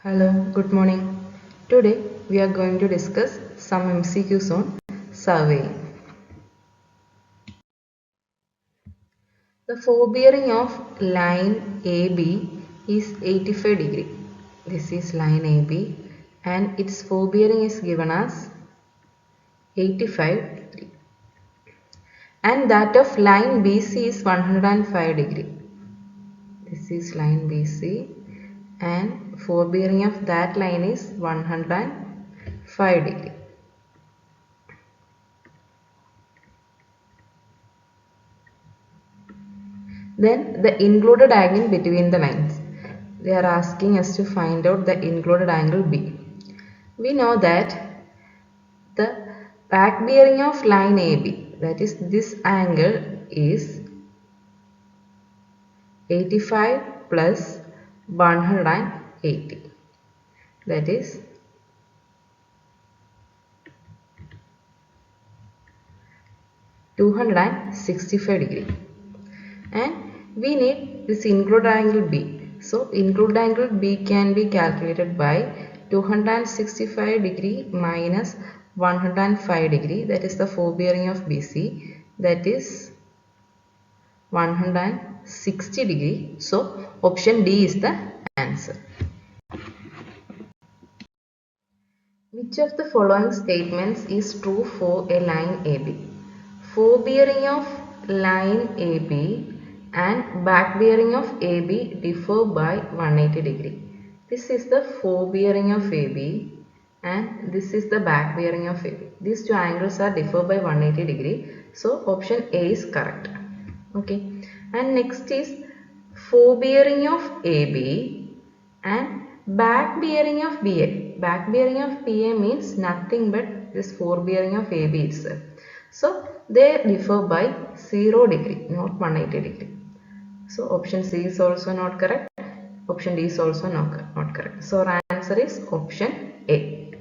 Hello, good morning. Today we are going to discuss some MCQs on surveying. The forebearing of line AB is 85 degree. This is line AB and its forebearing is given as 85 degree. And that of line BC is 105 degree. This is line BC and forebearing of that line is 105 degree. Then the included angle between the lines. They are asking us to find out the included angle B. We know that the back bearing of line AB, that is this angle, is 85 plus 180. That is 265 degree. And we need this included angle B. So included angle B can be calculated by 265 degree minus 105 degree, that is the forebearing of BC, that is 160 degree. So option D is the answer. Which of the following statements is true for a line AB? Forebearing of line AB and back bearing of AB differ by 180 degree. This is the forebearing of AB and this is the back bearing of AB. These two angles are differ by 180 degree. So option A is correct. Okay. And next is forebearing of AB and back bearing of BA. Back bearing of BA means nothing but this forebearing of AB itself. So they differ by 0 degree, not 180 degree. So option C is also not correct. Option D is also not correct. So our answer is option A.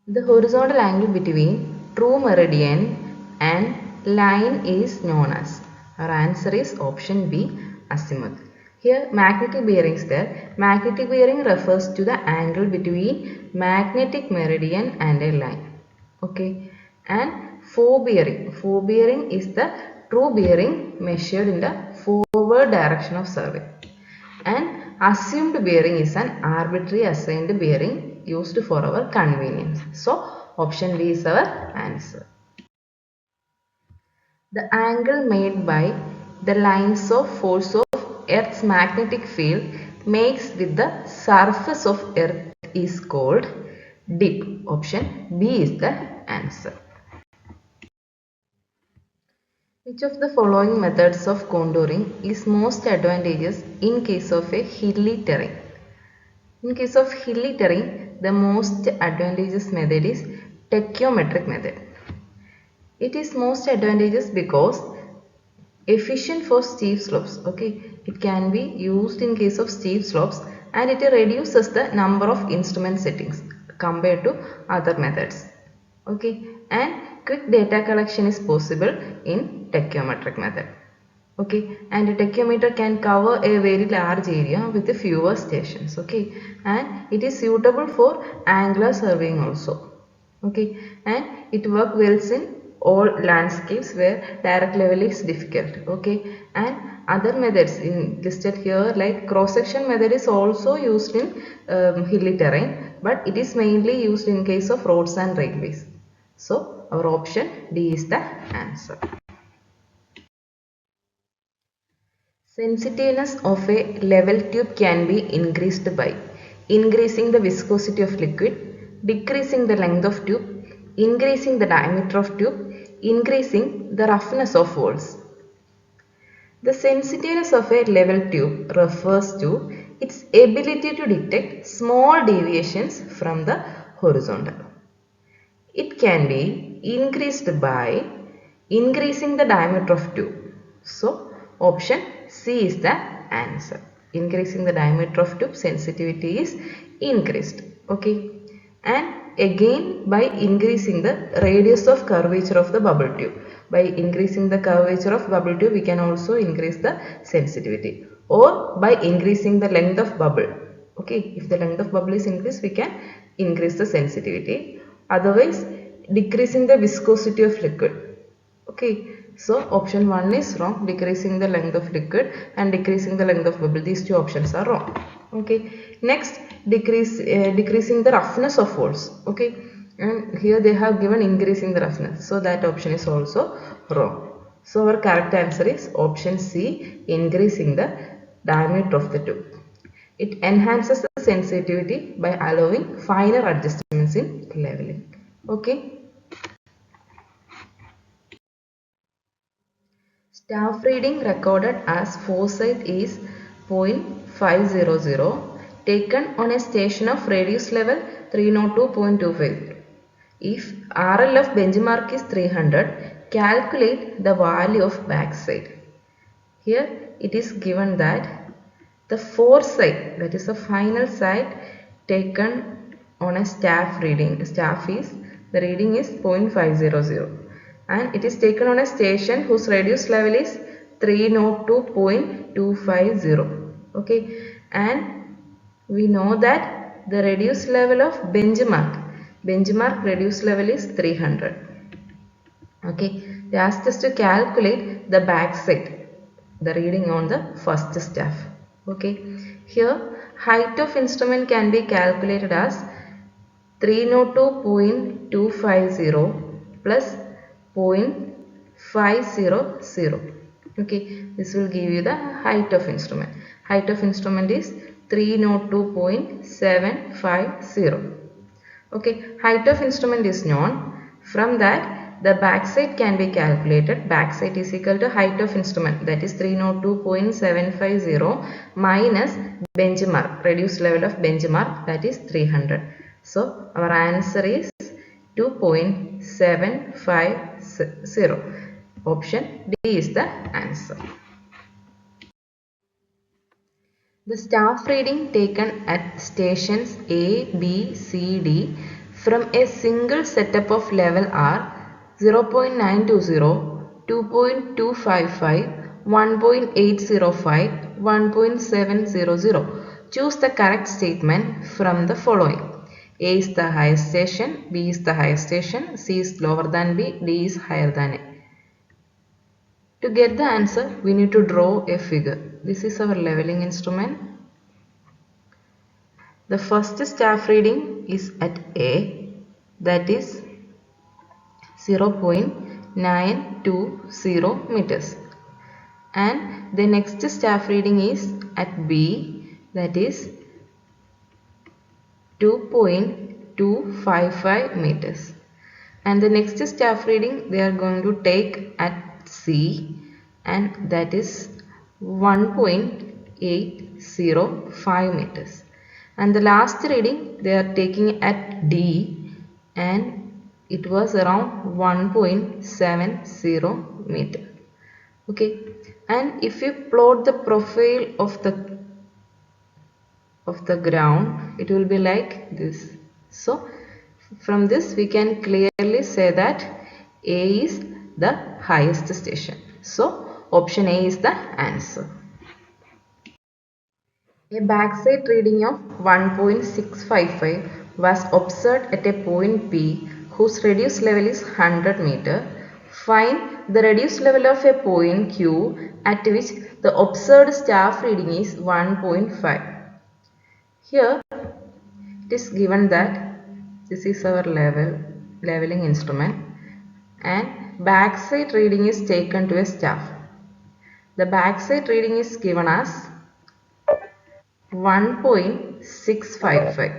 The horizontal angle between true meridian and line is known as. Our answer is option B, azimuth. Here magnetic bearing is there. Magnetic bearing refers to the angle between magnetic meridian and a line. Okay. And forebearing is the true bearing measured in the forward direction of survey. And assumed bearing is an arbitrary assigned bearing used for our convenience. So option B is our answer. The angle made by the lines of force of Earth's magnetic field makes with the surface of Earth is called dip. Option B is the answer. Which of the following methods of contouring is most advantageous in case of a hilly terrain? In case of hilly terrain, the most advantageous method is tachyometric method. It is most advantageous because efficient for steep slopes. Okay, it can be used in case of steep slopes and it reduces the number of instrument settings compared to other methods. Okay, and quick data collection is possible in tachyometric method. Okay, and a tachyometer can cover a very large area with fewer stations. Okay, and it is suitable for angular surveying also. Okay, and it works well in all landscapes where direct level is difficult. Okay, and other methods in listed here like cross section method is also used in hilly terrain, but it is mainly used in case of roads and railways. So our option D is the answer. Sensitiveness of a level tube can be increased by increasing the viscosity of liquid, decreasing the length of tube, increasing the diameter of tube, increasing the roughness of walls. The sensitiveness of a level tube refers to its ability to detect small deviations from the horizontal. It can be increased by increasing the diameter of tube. So option C is the answer. Increasing the diameter of tube, sensitivity is increased. Okay. And again by increasing the radius of curvature of the bubble tube. By increasing the curvature of bubble tube, we can also increase the sensitivity. or by increasing the length of bubble. Okay, if the length of bubble is increased, we can increase the sensitivity. Otherwise, decreasing the viscosity of liquid. Okay, so option 1 is wrong, decreasing the length of liquid and decreasing the length of bubble. These two options are wrong. Okay, next, decreasing the roughness of holes. Okay, and here they have given increasing the roughness, so that option is also wrong. So our correct answer is option C, increasing the diameter of the tube. It enhances the sensitivity by allowing finer adjustments in leveling. Okay. Staff reading recorded as foresight is 0.500 taken on a station of radius level 302.25. If RLF benchmark is 300, calculate the value of backside. Here it is given that the foresight, that is the final sight taken on a staff reading, the reading is 0.500 and it is taken on a station whose radius level is 302.250. Okay, and we know that the radius level of benchmark radius level is 300. Okay, they asked us to calculate the backside, the reading on the first staff. Okay, here height of instrument can be calculated as 302.250 plus 0.500. Okay, this will give you the height of instrument. Height of instrument is 302.750. Okay, height of instrument is known. From that, the backside can be calculated. Backside is equal to height of instrument, that is 302.750 minus benchmark, reduced level of benchmark, that is 300. So our answer is 2.750. Option D is the answer. The staff reading taken at stations A, B, C, D from a single setup of level are 0.920, 2.255, 1.805, 1.700. Choose the correct statement from the following. A is the highest station, B is the highest station, C is lower than B, D is higher than A. To get the answer, we need to draw a figure. This is our leveling instrument. The first staff reading is at A, that is 0.920 meters. And the next staff reading is at B, that is 2.255 meters. And the next staff reading they are going to take at C, and that is 1.805 meters. And the last reading they are taking at D, and it was around 1.70 meter. Okay, and if you plot the profile of the ground, it will be like this. So from this we can clearly say that A is the highest station. So option A is the answer. A backside reading of 1.655 was observed at a point P whose radius level is 100 meter. Find the radius level of a point Q at which the observed staff reading is 1.5. Here it is given that this is our leveling instrument and backside reading is taken to a staff. The backside reading is given as 1.655.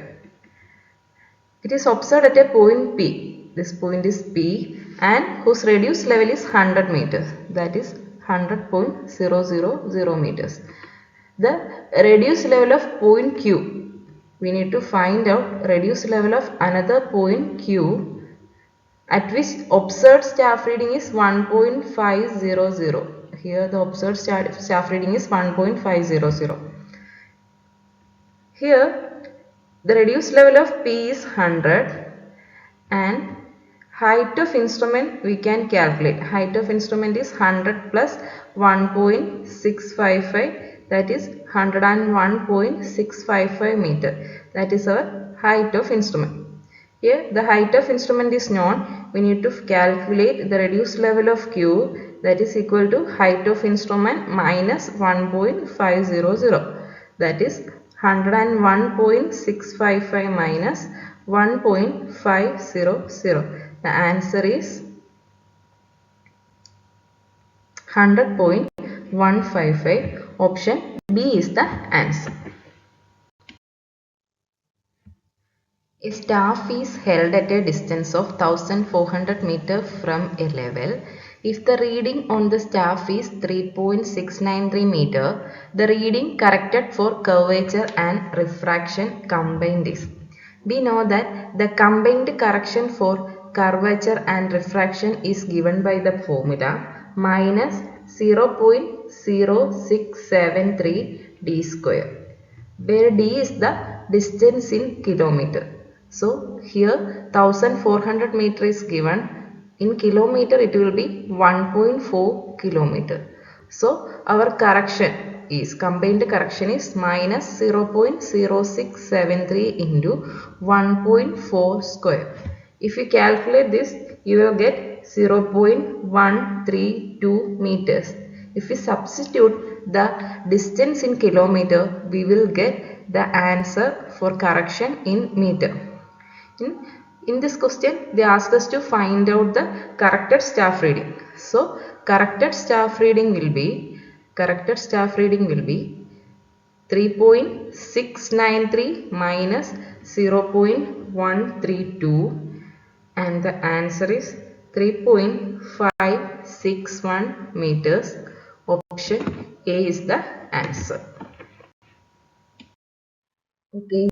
It is observed at a point P. This point is P and whose radius level is 100 meters. That is 100.000 meters. The radius level of point Q. We need to find out radius level of another point Q at which observed staff reading is 1.500. Here the observed staff reading is 1.500. Here the radius level of P is 100 and height of instrument we can calculate. Height of instrument is 100 plus 1.655 that is 101.655 meter. That is our height of instrument. Here the height of instrument is known. We need to calculate the reduced level of Q, that is equal to height of instrument minus 1.500. That is 101.655 minus 1.500. The answer is 100.155. Option B is the answer. A staff is held at a distance of 1400 meter from a level. If the reading on the staff is 3.693 meter, the reading corrected for curvature and refraction combined is. We know that the combined correction for curvature and refraction is given by the formula minus 0.0673 d square, where d is the distance in kilometer. So here 1400 meter is given. In kilometer it will be 1.4 kilometer. So our correction is combined correction is minus 0.0673 into 1.4 square. If you calculate this, you will get 0.132 meters. If we substitute the distance in kilometer, we will get the answer for correction in meter. In this question, they ask us to find out the corrected staff reading. So, corrected staff reading will be 3.693 minus 0.132, and the answer is 3.561 meters. Option A is the answer. Okay,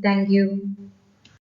thank you.